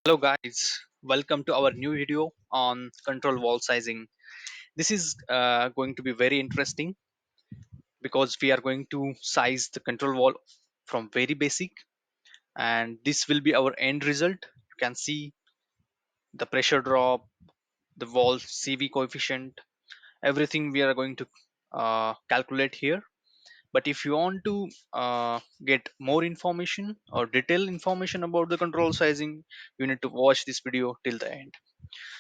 Hello guys, welcome to our new video on control wall sizing. This is going to be very interesting because we are going to size the control wall from very basic, and this will be our end result. You can see the pressure drop, the wall CV coefficient, everything we are going to calculate here. But if you want to get more information or detailed information about the control sizing, you need to watch this video till the end.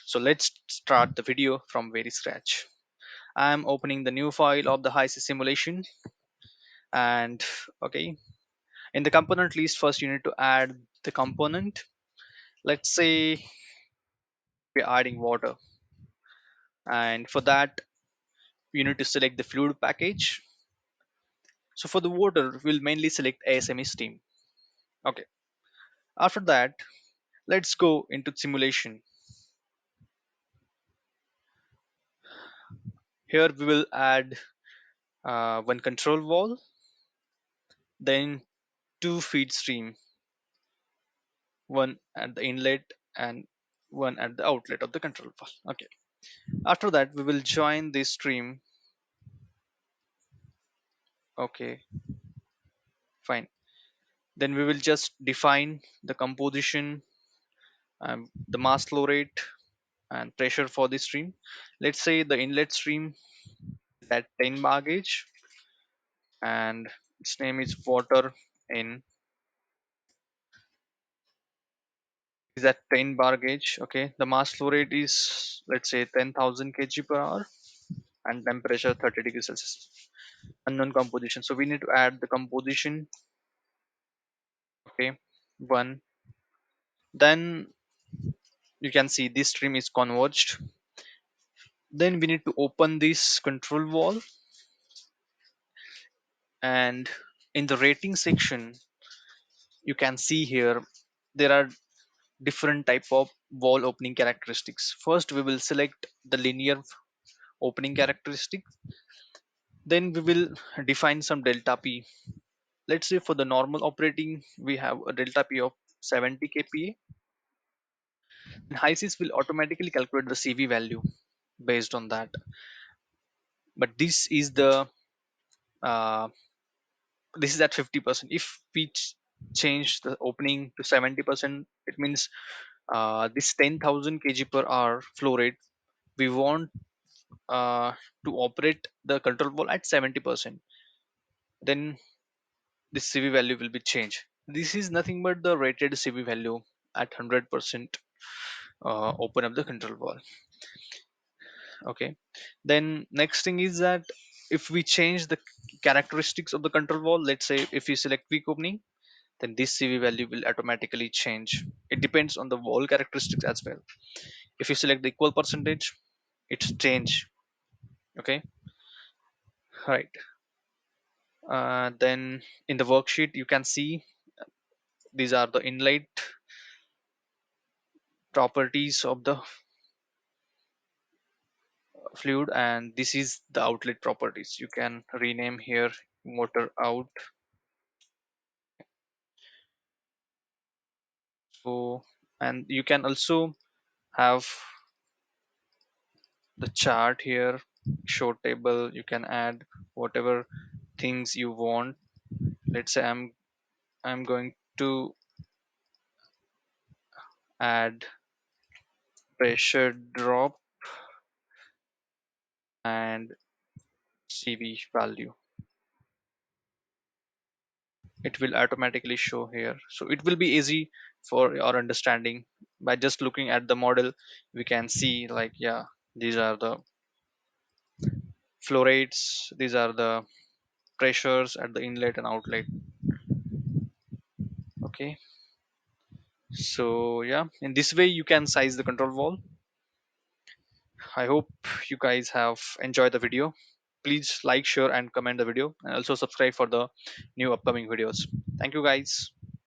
So let's start the video from very scratch. I'm opening the new file of the HYSYS simulation, and okay, in the component list, first you need to add the component. Let's say we're adding water, and for that you need to select the fluid package. So for the water, we'll mainly select ASME steam. Okay, after that, let's go into simulation. Here we will add one control wall, then two feed stream, one at the inlet and one at the outlet of the control valve. Okay. After that, we will join this stream. Okay, fine. Then we will just define the composition, the mass flow rate, and pressure for the stream. Let's say the inlet stream is at 10 bar gauge, and its name is water in is at 10 bar gauge. Okay, the mass flow rate is, let's say, 10,000 kg per hour, and temperature 30 degrees Celsius. Unknown composition, so we need to add the composition. Okay, one. Then you can see this stream is converged. Then we need to open this control wall, and in the rating section you can see here there are different type of wall opening characteristics. First we will select the linear opening characteristic, then we will define some delta p. Let's say for the normal operating we have a delta p of 70 kPa, and HYSYS will automatically calculate the CV value based on that. But uh, this is at 50%. If we change the opening to 70%, it means this 10,000 kg per hour flow rate, we want uh, to operate the control ball at 70%. Then this CV value will be changed. This is nothing but the rated CV value at 100%. Open up the control ball. Okay, then next thing is that if we change the characteristics of the control wall, let's say if you select weak opening, then this CV value will automatically change. It depends on the wall characteristics as well. If you select the equal percentage, it's change. Okay, right. Then in the worksheet you can see these are the inlet properties of the fluid, and this is the outlet properties. You can rename here motor out. So, and you can also have the chart here, show table. You can add whatever things you want. Let's say I'm going to add pressure drop and CV value. It will automatically show here, so it will be easy for your understanding. By just looking at the model we can see, like, yeah, these are the flow rates, these are the pressures at the inlet and outlet. Okay, so yeah, in this way you can size the control wall. I hope you guys have enjoyed the video. Please like, share, and comment the video, and also subscribe for the new upcoming videos. Thank you, guys.